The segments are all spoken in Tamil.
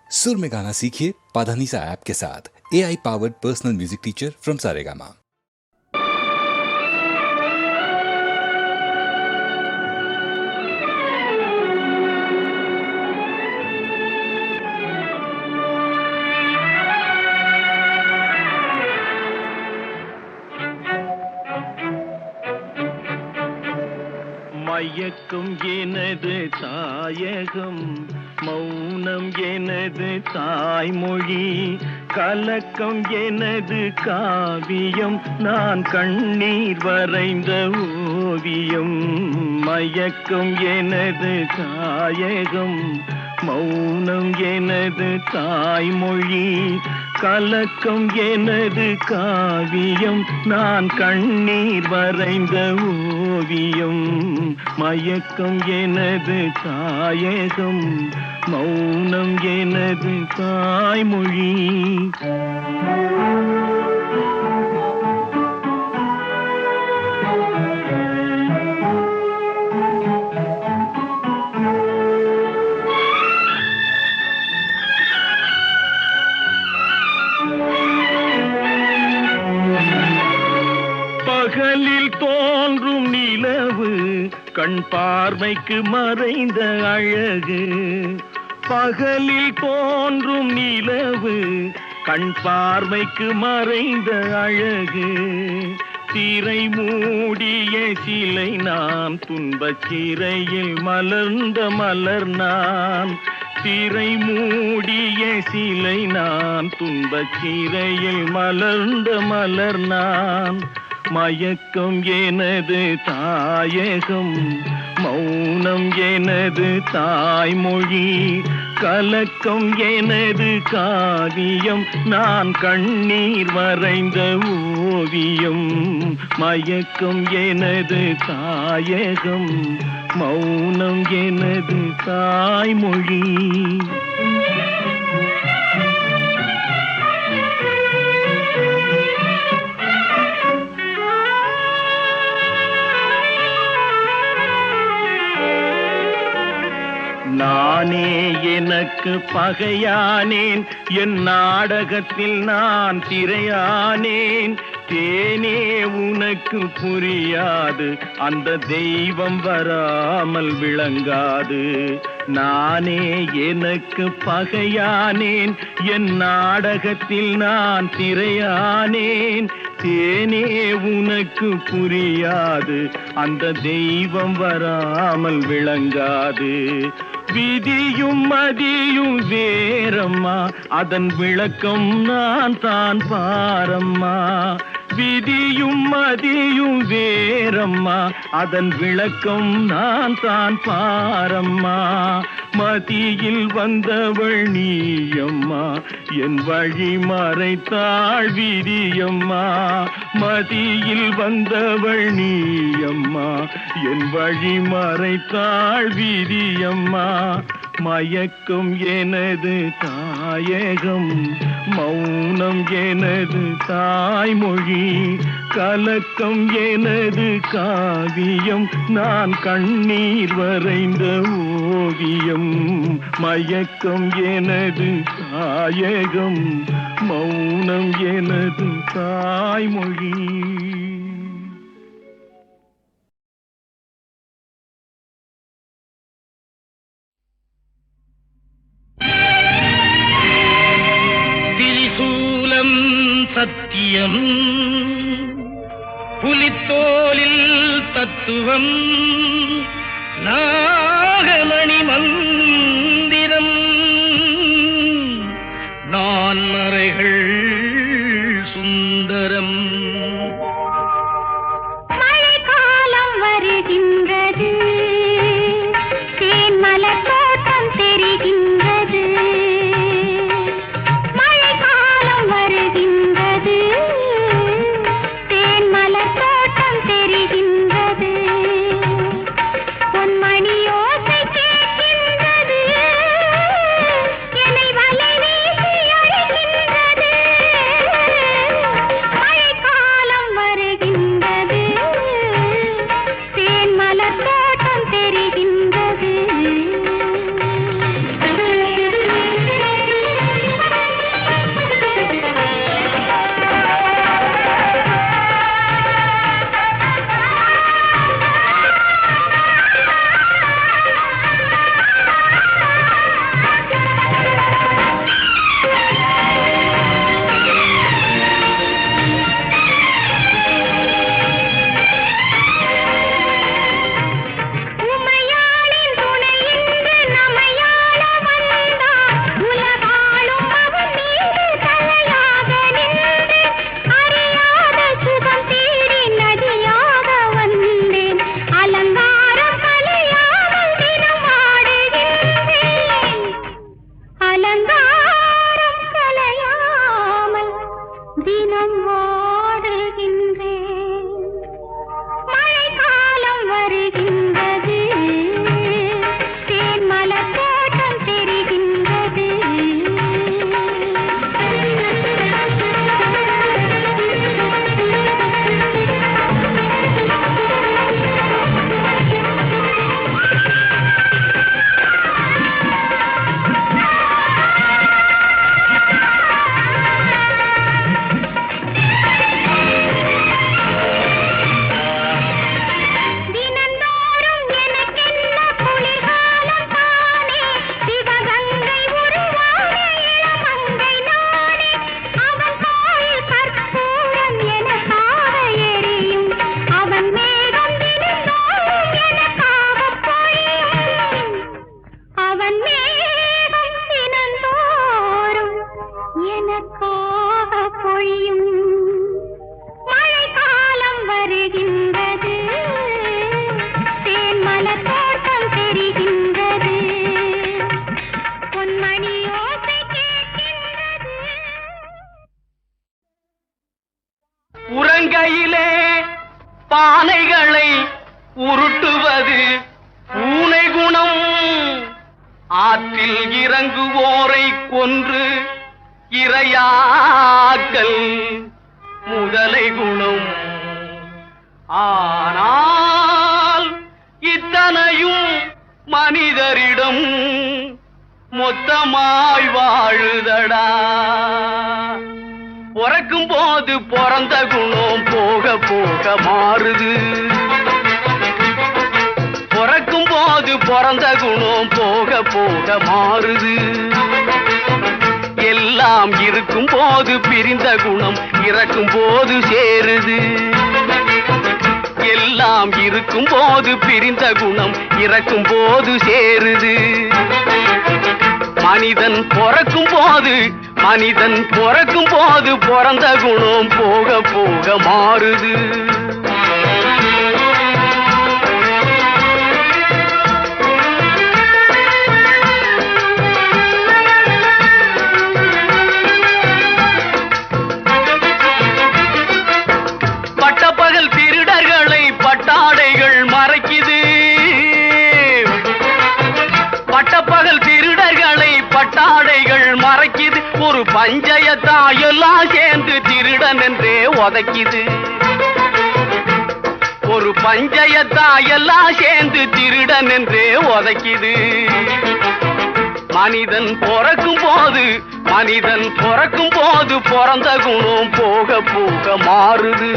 सुर में गाना सीखिए पाधानीसा ऐप के साथ। AI powered personal music teacher from Saregama. மயக்கம் எனது தாயகம், மௌனம் எனது தாய்மொழி, கலக்கம் எனது காவியம், நான் கண்ணீர் வரைந்த ஓவியம். மயக்கம் எனது தாயகம், மௌனம் எனது தாய்மொழி, கலக்கம் எனது காவியம், நான் கண்ணீர் வரைந்த ஓவியம். மயக்கம் எனது தாயகம், மௌனம் எனது தாய்மொழி. பகலில் தோன்றும் நிலவு, கண் பார்வைக்கு மறைந்த அழகு. பகலில் தோன்றும் நிலவு, கண் பார்வைக்கு மறைந்த அழகு. திரை மூடிய சிலை நான், துன்பச் சிறையில் மலர்ந்த மலர் நான். திரை மூடிய சிலை நான், துன்பச் சிறையில் மலர்ந்த மலர் நான். மயக்கம் எனது தாயகம், மௌனம் எனது தாய்மொழி, கலக்கம் எனது காவியம், நான் கண்ணீர் வரைந்த ஓவியம். மயக்கம் எனது தாயகம், மௌனம் எனது தாய்மொழி. நானே எனக்கு பகையானேன், என் நாடகத்தில் நான் திரையானேன். தேனே உனக்கு புரியாது, அந்த தெய்வம் வராமல் விளங்காது. நானே எனக்கு பகையானேன், என் நாடகத்தில் நான் திரையானேன். தேனே உனக்கு புரியாது, அந்த தெய்வம் வராமல் விளங்காது. விதியும் மதியும் வேறம்மா, அதன் விளக்கம் நான் தான் பாரம்மா. விதியும் மதியும் வேறம்மா, அதன் விளக்கம் நான் தான் பாரம்மா. மதியில் வந்தவள் நீயம்மா, என் வழி மறைத்தாள் விதியம்மா. மதியில் வந்தவள் நீயம்மா, என் வழி மறைத்தாள் விதியம்மா. மயக்கம் எனது தாயகம், மௌனம் எனது தாய்மொழி, கலக்கம் எனது காவியம், நான் கண்ணீர் வரைந்த ஓவியம். மயக்கம் எனது தாயகம், மௌனம் எனது தாய்மொழி. சத்தியம் புலித்தோலில் தத்துவம், நாகமணி மந்திரம், நான்மறைகள் சுந்தரம். மழைக்காலம் வருகின்றது, தேன்மலர் தோட்டம் தெரிகின்றது. தேன்மலர் தோட்டம் தெரிகின்றது, பொன்மணி யோசை கேட்கின்றது. அலங்காரம் கலையாமல் தினம் வாடுகின்றேன். மழைக்காலம் வருகின்றது, தேன்மலர் தோட்டம் தெரிகின்றது. மழைக்காலம் வருகின்றது, தேன்மலர் தோட்டம் தெரிகின்றது. பொன்மணி ஓசை கேட்கின்றது. உறங்கையிலே பானைகளை உருட்டுவது பூனை குணம். ஆற்றில் இறங்குவோரை கொன்று இரையாக்கல் முதலை குணம். ஆனால் இத்தனையும் மனிதரிடம் மொத்தமாய் வாழுதடா. பிறக்கும் போது பிறந்த குணம் போக போக மாறுது. பிறக்கும் போது பிறந்த குணம் போக போக மாறுது. எல்லாம் இருக்கும் போது பிரிந்த குணம் இறக்கும் போது சேருது. எல்லாம் இருக்கும் போது பிரிந்த குணம் இறக்கும் போது சேருது. மனிதன் பிறக்கும் போது பிறந்த குணம் போக போக மாறுது. பட்டப்பகல் திருடர்களை பட்டாடைகள் மறைக்குது. பட்டப்பகல் திருடர்களை பட்டாடைகள் மறைக்குது. ஒரு பஞ்சயத்தா எல்லாம் சேர்ந்து திருடன் என்றே உதைக்குது. ஒரு பஞ்சயத்தா எல்லாம் சேர்ந்து திருடன் என்றே உதைக்குது. மனிதன் பிறக்கும் போது பிறந்த குணம் போக போக மாறுது.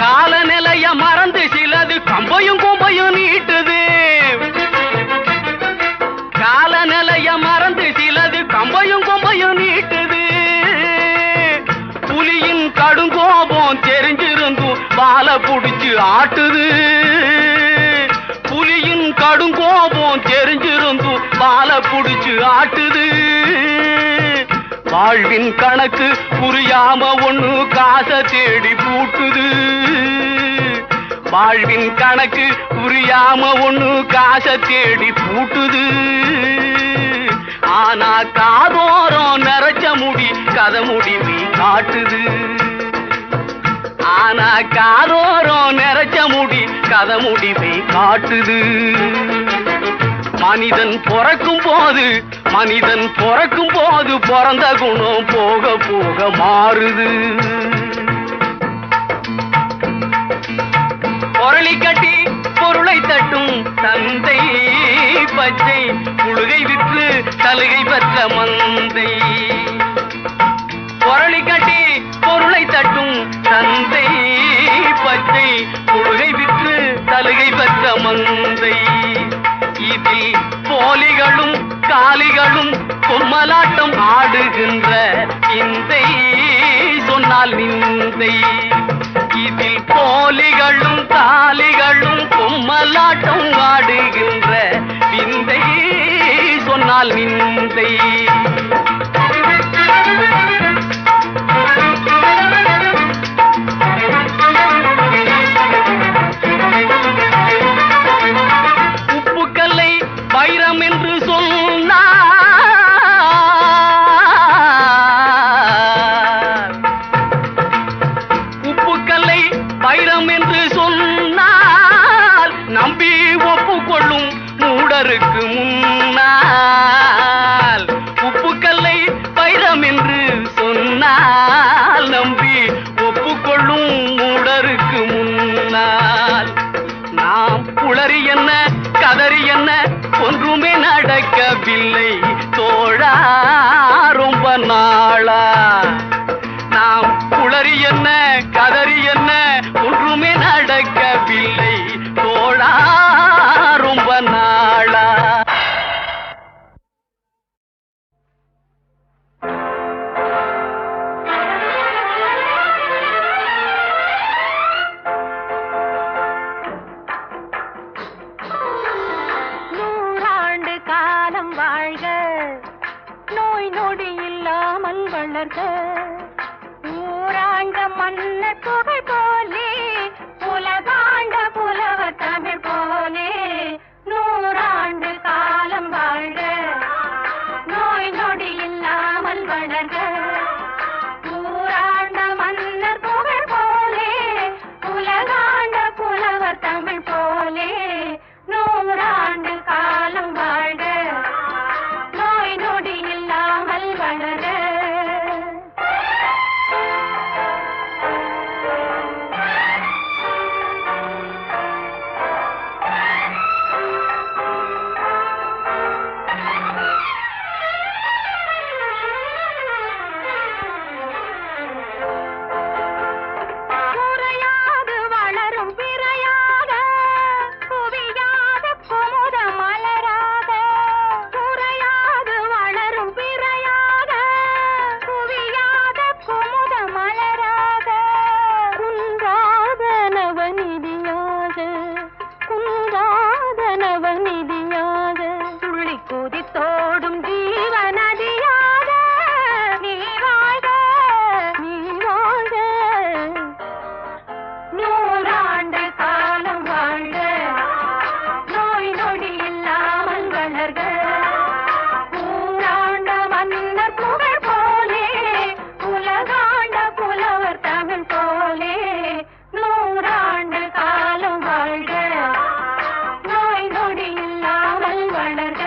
காலநிலைய மறந்து சிலது கம்பையும் கும்பையும் நீட்டுது. காலநிலைய மறந்து சிலது கம்பையும் கும்பையும் நீட்டுது. புலியின் கடுங்கோபம் தெரிஞ்சிருந்தும் வாலை புடிச்சு ஆட்டுது. புலியின் கடுங்கோபம் தெரிஞ்சிருந்தும் வாலை புடிச்சு ஆட்டுது. வாழ்வின் கணக்கு புரியாம ஒண்ணு காசை தேடி பூட்டுது. வாழ்வின் கணக்கு புரியாம ஒண்ணு காசை தேடி பூட்டுது. ஆனா காதோரம் நிறைச்ச முடி கதை முடிவை காட்டுது. ஆனா காதோரம் நிறைச்ச முடி கதை முடிவை காட்டுது. மனிதன் பிறக்கும் போது பிறந்த குணம் போக போக மாறுது. பொருளை கட்டி பொருளை தட்டும் தந்தை பச்சை புழுகை விற்று சலுகை பெற்ற மந்தை. பொருளை கட்டி பொருளை தட்டும் தந்தை பச்சை புழுகை விற்று சலுகை பெற்ற மந்தை. இதில் போலிகளும் காலிகளும் பொம்மலாட்டம் ஆடுகின்ற விந்தை சொன்னால் நிந்தை. இதில் போலிகளும் காலிகளும் பொம்மலாட்டம் ஆடுகின்ற விந்தை சொன்னால் நிந்தை. நாளா நாம் குளறி என்ன கதறி என்ன ஒன்றுமே நடக்கவில்லை தோழா ரொம்ப நாளா. நூறாண்டு காலம் வாழ்க, நோய் நொடி இல்லாமல் வளர்க, ஊராண்ட மன்னர் புகழ் போலே, உலகாண்ட புலவர் தமிழ் போலே. நூறாண்டு காலம் வாழ்க, நோய் நொடி இல்லாமல் வளர்க, ஊராண்ட மன்னர் புகழ் போலே, உலகாண்ட புலவர் தமிழ் போலே. நூறாண்டு காலம் வாழ்க, நோய் நொடி இல்லாமல் வளர. குறையாது வளரும் பிறையாக, குவியாத குமுத மலராக. குறையாது வளரும் பிறையாக, குவியாத குமுத மலராக. குன்றாத நவநிதியாக, குன்றாத நவநிதியாக. துள்ளி குதித்தோடும் ஜீவநதியாக நீ வாழ்க, நீ வாழ்க. நூறாண்டு காலம் வாழ்க, நோய் நொடி இல்லாமல் வளர்க, ஊராண்ட மன்னர் புகழ் போலே, உலகாண்ட புலவர் தமிழ் போலே. நூறாண்டு காலம் வாழ்க, நோய் நொடி இல்லாமல் வளர்க.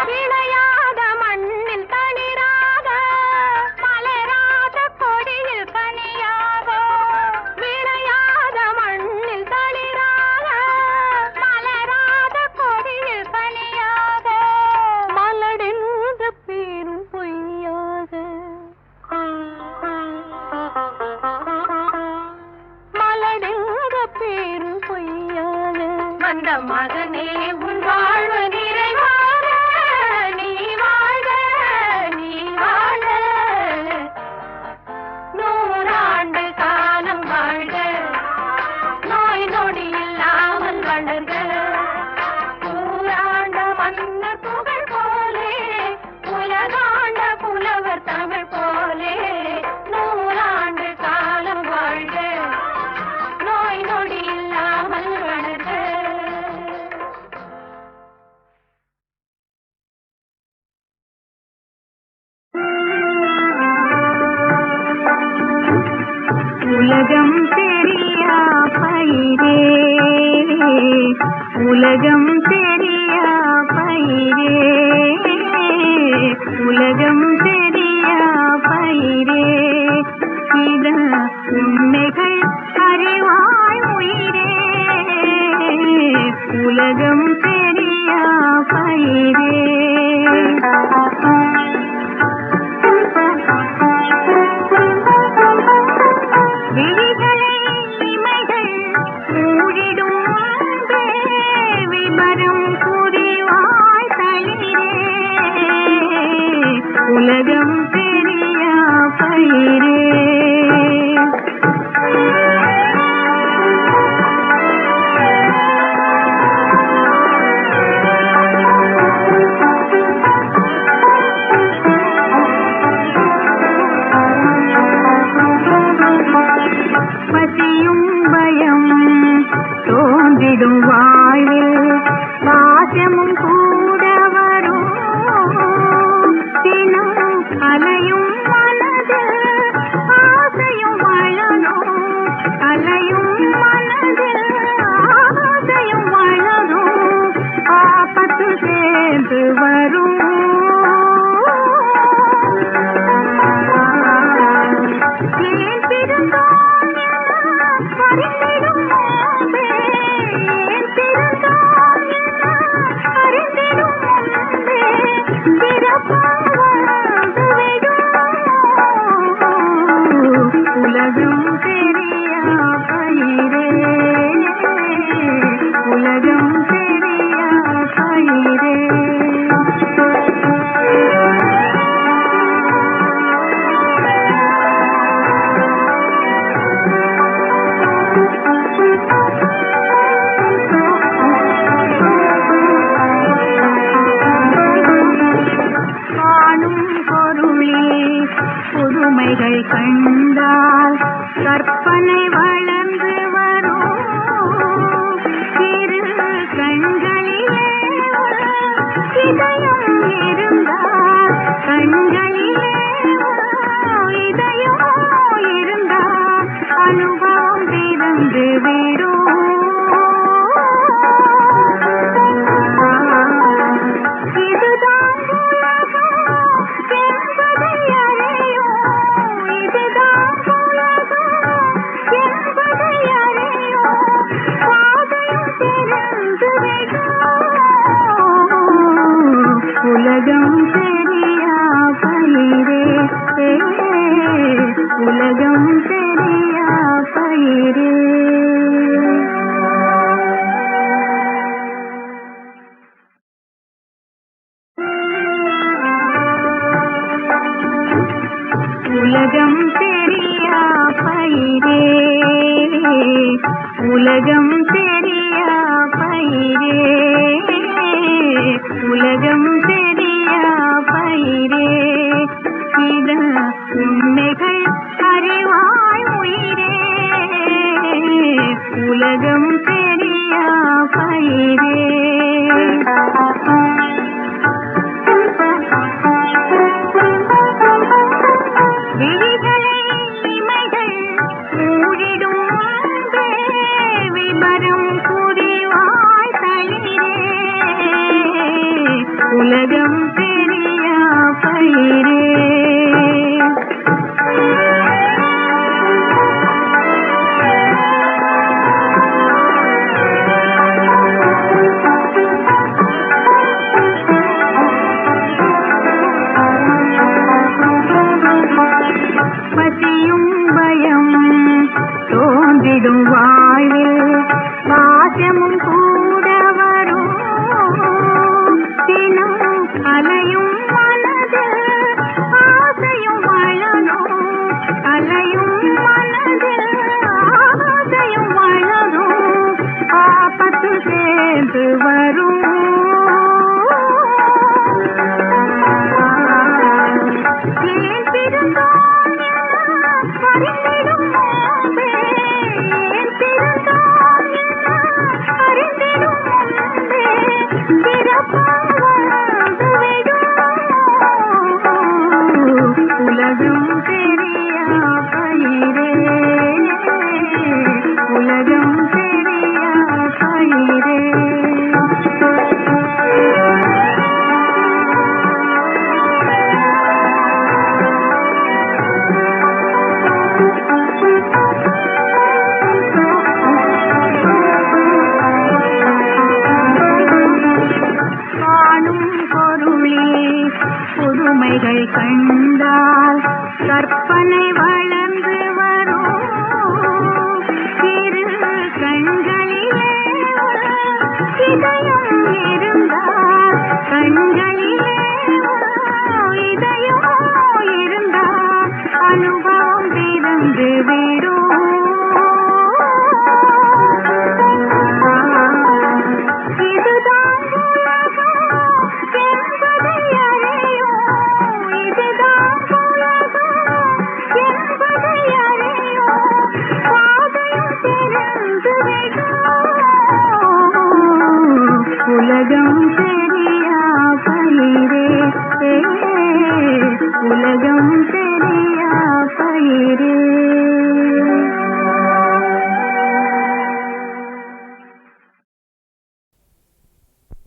விளையாத மண்ணில் தளிராக, மலராத கொடியில் கனியாக. விளையாத மண்ணில் தளிராக, மலராத கொடியில் கனியாக. மலடென்ற பேரும் பொய்யாக, மலடென்ற பேரும் பொய்யாக. வந்த மகனே உன் வாழ்வு நிறைவாக, நீ வாழ்க, நீ வாழ்க. நூறாண்டு காலம் வாழ்க, நோய் நொடி இல்லாமல் வளர்க, ஊராண்ட மன்னர் புகழ் போலே, உலகாண்ட புலவர் தமிழ் போலே. நூறாண்டு காலம் வாழ்க, நோய் நொடி இல்லாமல் வளர்க. உலகம் தெரியா பயிரே, உலகம் தெரியா பயிரே, உலகம் தெரியா பயிரே. இத உண்மைகள் அறிவாய் உயிரே, உலகம் தெரியா பயிரே. விழிகளை இமைகள் மூடிடும் முன்பே, விபரம் புரிவாய் தளிரே, உலகம் தெரியா பயிரே. பசியும் பயம் தோன்றிடும் வாழ்வில், பாசமும் கூட வரும் தினம் அலையும் மனதில், வரும் ஏன் பிறந்தோம் என அறிந்திடும் முன்பே, ஏன் பிறந்தோம் என அறிந்திடும் முன்பே பிறப்பால் வந்துவிடும் உலகம் தெரியா பயிரே, உலகம் தெரியா பயிரே. காணும் பொருளே புதுமைகள் கண்டால் கற்பனை வளர்ந்து வரும் இரு கண்களிலே இதயம் இருந்தால், கண்களிலே இதயம் இருந்தால் அனுபவம் திறந்து விடும் இதுதான் உலகம் என்பதை அறியும், இதுதான் உலகம் என்பதை அறியும் பாதையும் தெரிந்துவிடும் உலகம் தெரியா பயிரே, உலகம் தெரியா பயிரே. உலகம் தெரியா பயிரே, உலகம் தெரியா பயிரே, உலகம் தெரியா பயிரே. இதன் உண்மைகள் அறிவாய் உயிரே, உலகம் தெரியா பயிரே. விழிகளை இமைகள் மூடிடும் முன்பே விபரம் புரிவாய் தளிரே, உலகம் தெரியா பயிரே. பசியும் பயம் தோன்றிடும் வாழ்வில் பாசமும் கூட வரும் தினம் அலையும் மனதில் ஆசையும் வளரும், அலையும் மனதில் ஆசையும் வளரும் ஆபத்து சேர்ந்து வரும் ஏன் பிறந்தோம் என அறிந்திடும் முன்பே, ஏன் பிறந்தோம் என அறிந்திடும் முன்பே பிறப்பால் வந்துவிடும் உலகம் தெரியா பயிரே, உலகம் தெரியா பயிரே. காணும் பொருளே புதுமைகள் கண்டால் கற்பனை வளர்ந்து வரும் இரு கண்களிலே இதயம் இருந்தால், கண்களிலே இதயம் இருந்தால் அனுபவம் திறந்து விடும் இதுதான் உலகம் என்பதை அறியும், இதுதான் உலகம் என்பதை அறியும் பாதையும் தெரிந்துவிடும் உலகம் தெரியா பயிரே, உலகம் தெரியா பயிரே.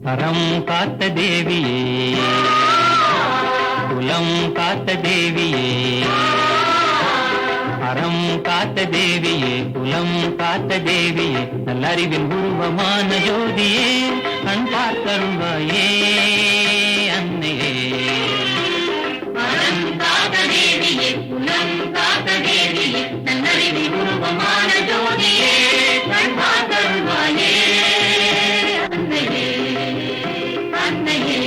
தரம் காத்த தேவியே, குலம் காத்த தேவியே, அறம் காத்த தேவியே, குலம் காத்த தேவியே, நல்லறிவின் உருவமான ஜோதியே, கண் பார்த்தருள்வாயே அன்னையே. அறம் காத்த தேவியே, குலம் காத்த தேவியே, நல்லறிவின் உருவமான ஜோதியே, கண் பார்த்தருள்வாயே அன்னையே அன்னையே.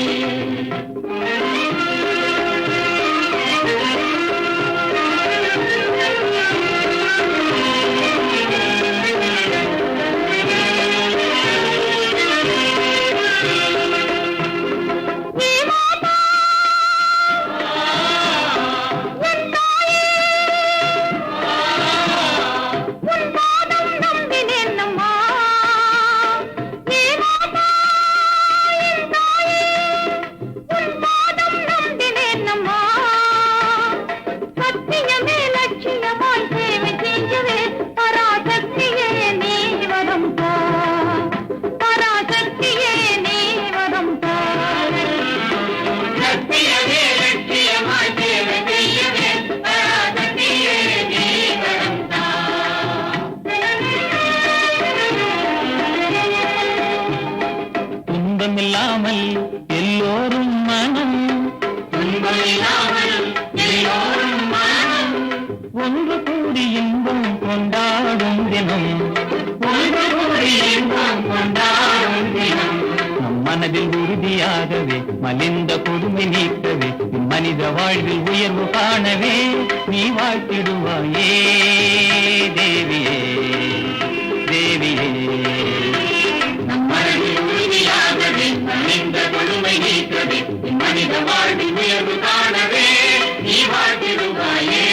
துன்பமில்லாமல் எல்லோரும் மனம், துன்பமில்லாமல் எல்லோரும் மனம், ஒன்று கூடி இன்பம் கொண்டாடும் தினம், ஒன்று கூடி இன்பம் கொண்டாடும் தினம். நம் மனதில் உறுதியாகவே மலிந்த கொடுமை நீக்கவே, மனித வாழ்வில் உயர்வு காணவே நீ வாழ்த்திடுவாயே தேவியே தேவியே. மனித கொடுமை நீக்கவே, மனித வாழ்வில் உயர்வு காணவே நீ வாழ்த்திடுவாயே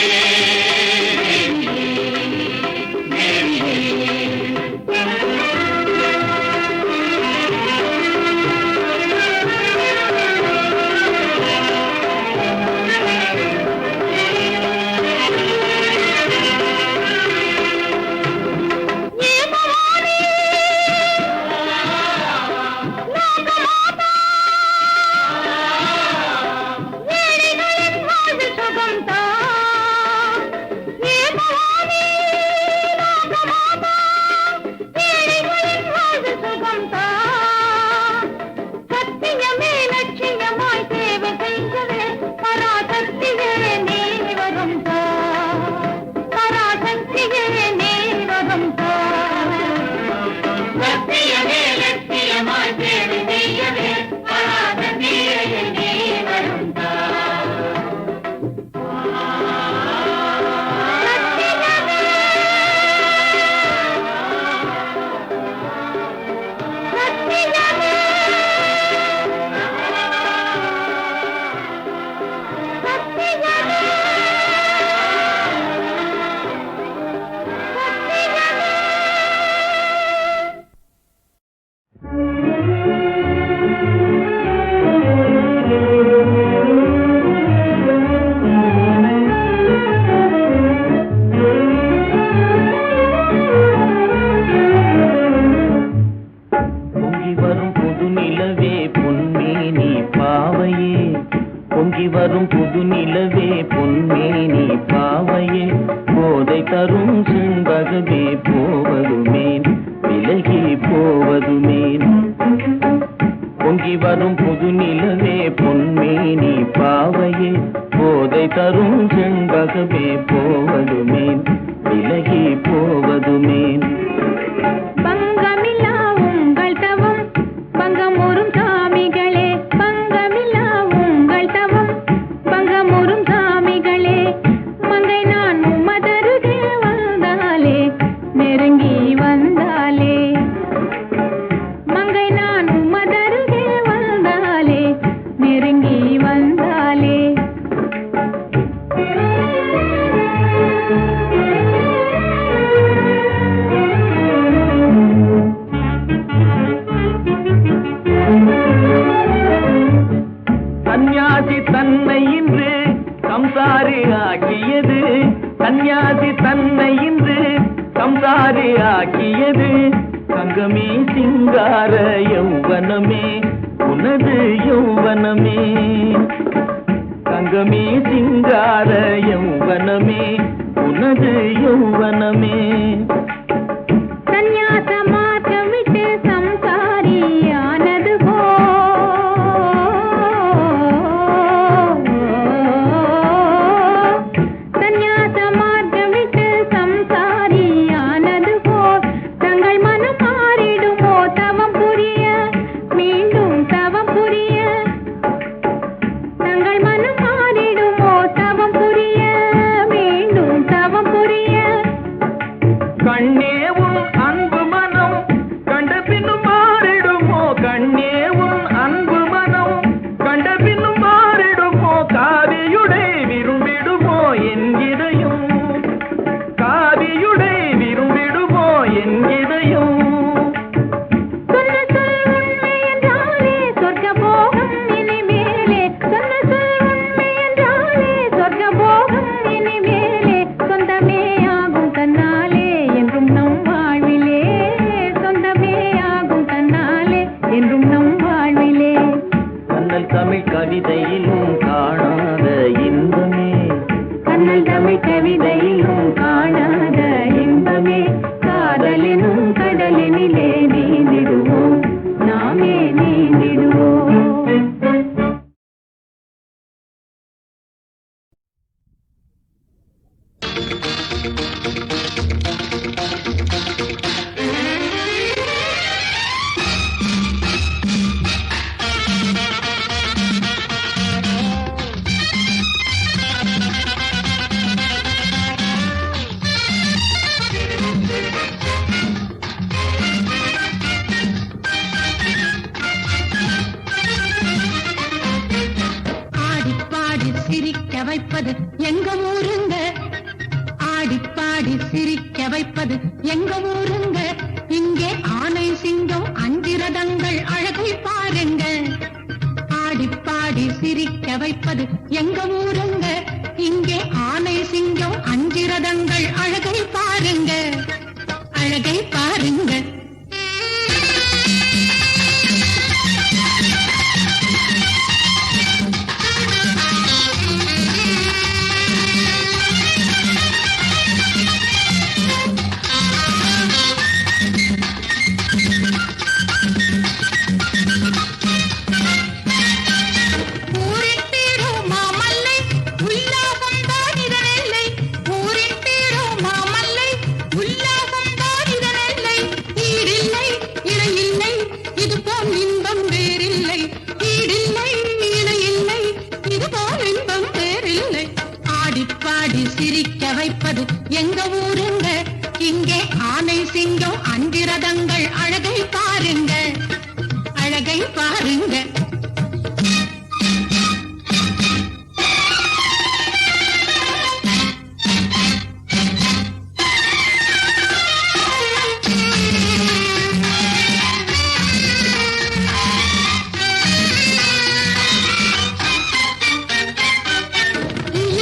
சந்நியாசி தன்னை இன்று சம்சாரியாக்கியது. தங்கமே சிங்கார யௌவனமே உனது யௌவனமே தங்கமே சிங்கார யௌவனமே உனது யௌவனமே சந்நியாச மார்க்கம் விட்டு சம்சாரியானது போ சந்நியாச மார்க்கம் விட்டு சம்சாரியானது போ தங்கள் மனம் மாறிடுமோ தவம் புரிய மீண்டும் தவம் புரிய தங்கள் மனம் மாறிடுமோ தவம் புரிய மீண்டும் தவம் புரிய கண்ணே உன் அன்பு மனம் கண்ட பின்னும் மாறிடுமோ கண்ணே உன் அன்பு மனம் கண்ட பின்னும் மாறிடுமோ காவியுடை விரும்பிடுமோ என் இதயம் காவியுடை விரும்பிடுமோ என் இதயம் சொன்ன சொல் உண்மை என்றாலே சொர்க்க போகம் இனிமேலே சொன்ன சொல் உண்மை என்றாலே சொர்க்க போகம் இனிமேலே சொந்தமே ஆகும் தன்னாலே என்றும் நம் வாழ்விலே சொந்தமே ஆகும் தன்னாலே என்றும் நம் வாழ்விலே கண்ணல் தமிழ் கவிதையிலும் காணாத இன்பமே கண்ணல் தமிழ் கவிதையிலும் காணாத இன்பமே காதலினும் கடலினிலே நீந்திடுவோம் நாமே நீந்திடுவோம் ஆடிப்பாடி சிரிக்க வைப்பது எங்க ஊருங்க ஆடிப்பாடி சிரிக்க வைப்பது எங்க ஊருங்க இங்கே ஆனை சிங்கம் அஞ்சிரதங்கள் அழகை பாருங்க ஆடிப்பாடி சிரிக்க வைப்பது எங்க ஊருங்க இங்கே ஆனை சிங்கம் அஞ்சிரதங்கள் அழகை பாருங்க அழகை பாருங்க ஊரின் பேரோ மாமல்லை உல்லாசம் தான் இதனெல்லை ஊரின் பேரோ மாமல்லை உல்லாசம் தான் இதனெல்லை ஈடில்லை இணையில்லை இது போல் இன்பம் வேறில்லை ஈடில்லை இணையில்லை இது போல் இன்பம் வேறில்லை ஆடிப்பாடி சிரிக்க வைப்பது எங்க ஊருங்க இங்கே ஆனை சிங்கம் அஞ்சிரதங்கள் அழகை பாருங்க அழகை பாருங்க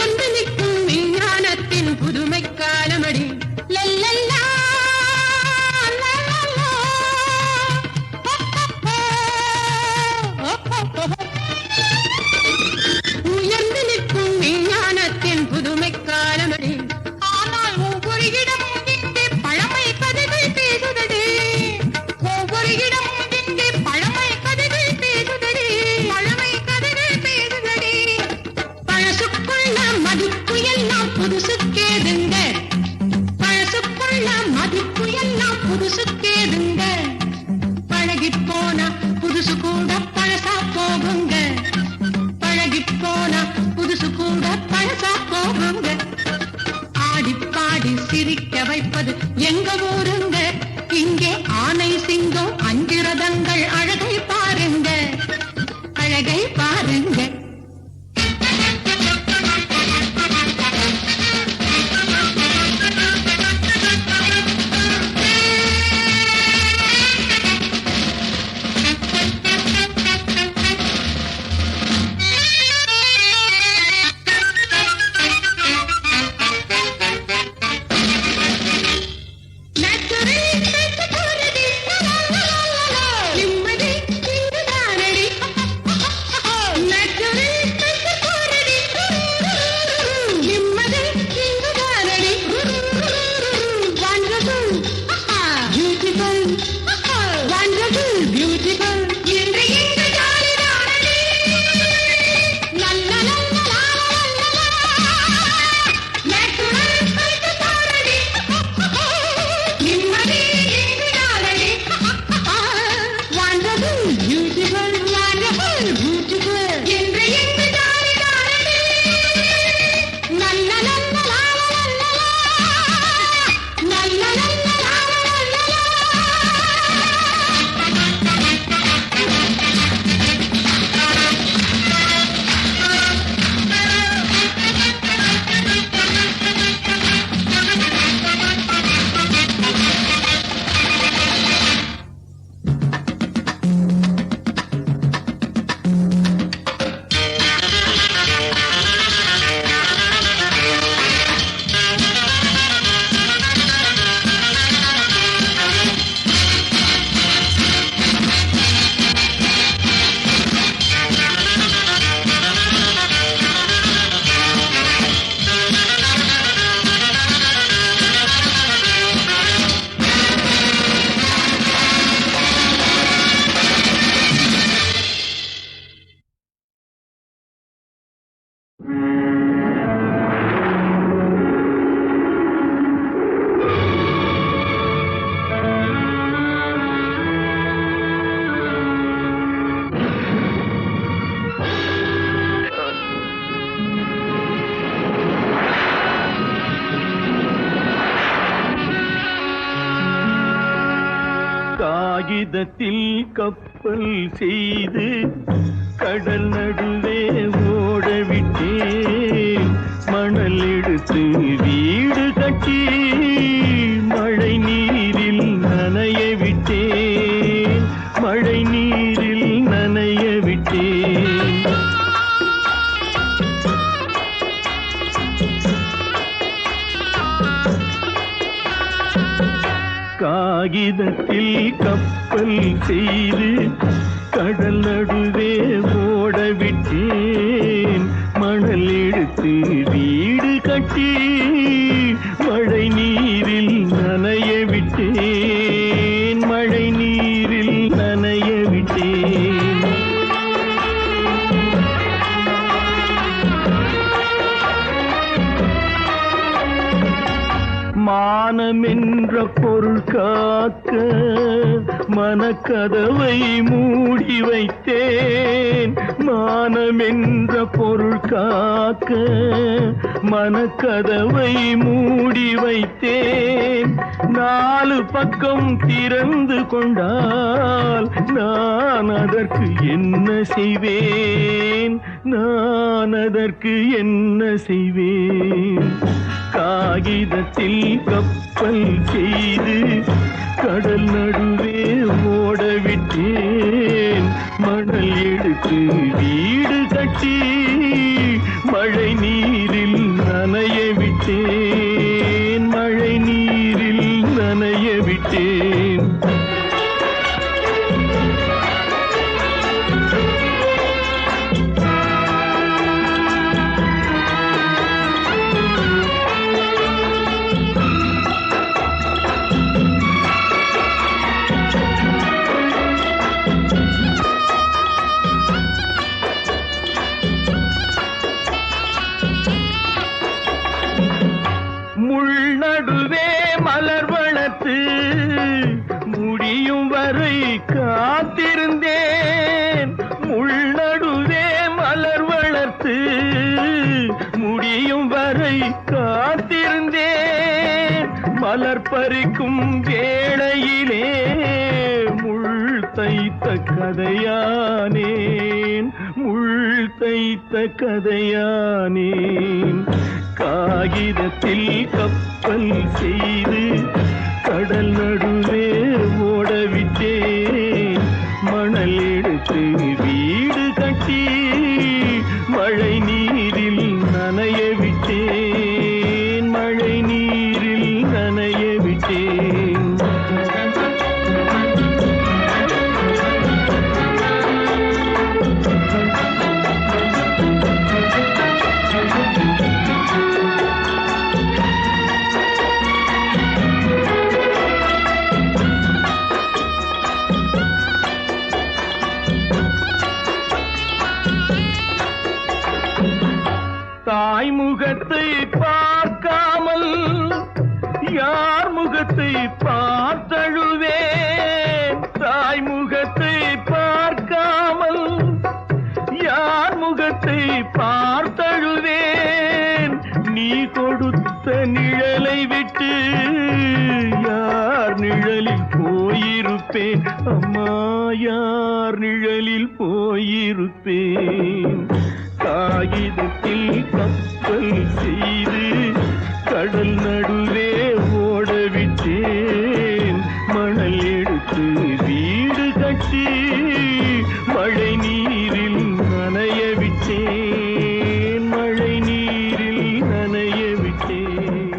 என்று நிற்கும் விஞ்ஞானத்தின் புதுமை காலமடி காகிதத்தில் கப்பல் செய்து கடல் நடுவே ஓடவிட்டேன். மணல் எடுத்து வீடு கட்டி மழை நீரில் நனைய விட்டேன். மழை நீரில் நனைய விட்டேன். காகிதத்தில் கப்பல் செய்து கடல் நடுவே ஓடவிட்டேன். மணல் எடுத்து வீடு கட்டி மழை நீரில் நனைய விட்டேன். மழை நீரில் நனைய விட்டேன். மானமென்ற பொருள் காக்க மனக்கதவை மூடி வைத்தேன். மானமென்ற பொருள் காக்க மனக்கதவை மூடி வைத்தேன். 4 பக்கம் திறந்து கொண்டால் நான் அதற்கு என்ன செய்வேன்? நான் அதற்கு என்ன செய்வேன்? காகிதத்தில் கப்பல் செய்து கடல் நடுவே ஓடவிட்டேன். மணல் எடுத்து வீடு கட்டி மழை நீரில் நனைய விட்டேன். மழை நீரில் நனைய விட்டேன். முள்நடுவே மலர் வளர்த்து முடியும் வரை காத்திருந்தேன். முள்நடுவே மலர் வளர்த்து முடியும் வரை காத்திருந்தேன். மலர் பறிக்கும் வேளையிலே முள் தைத்த கதையானேன். முள் தைத்த கதையானேன். காகிதத்தில் கப்பல் செய்து கடல் நடுவே ஓடவிட்டேன். மணல் எடுத்து வீடு கட்டி மழை நீரில் நனைய விட்டேன். மழை நீரில் நனைய விட்டேன். தாய் முகத்தை பார்க்காமல் யார் முகத்தை பார்த்தழுவேன். தாய் முகத்தை பார்க்காமல் யார் முகத்தை பார்த்தழுவேன். நீ கொடுத்த நிழலை விட்டு யார் நிழலில் போயிருப்பேன்? அம்மா, யார் நிழலில் போயிருப்பேன்? காகிதத்தில் கப்பல் செய்து கடல் நடுவே ஓடவிட்டேன். மணல் எடுத்து வீடு கட்டி மழை நீரில் நனைய விட்டேன். மழை நீரில் நனைய விட்டேன்.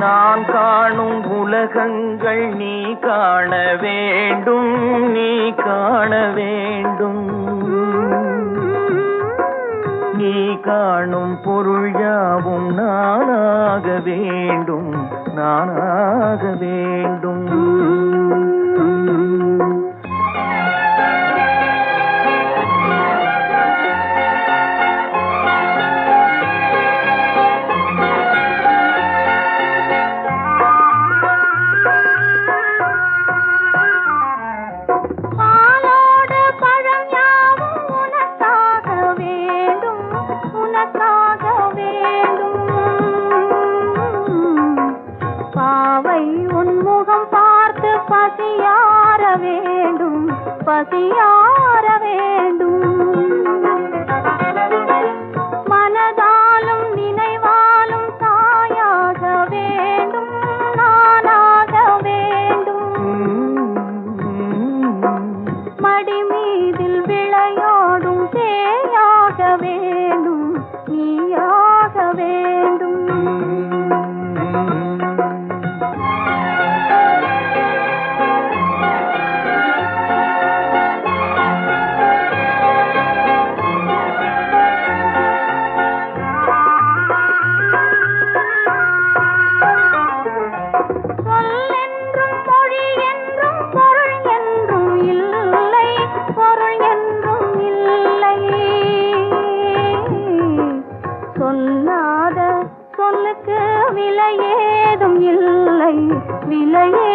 நான் காணும் உலகங்கள் நீ காண வேண்டும், நீ காண வேண்டும். நீ காணும் பொருள் யாவும் நானாக வேண்டும், நானாக வேண்டும். பசியார வேண்டும். மனதாலும் நினைவாலும் தாயாக வேண்டும், நானாக வேண்டும். மடி மீதில் விளையாடும் சேயாக வேண்டும், நீயாக வேண்டும். சொல்லுக்கு விலையேதும் இல்லை, விலையே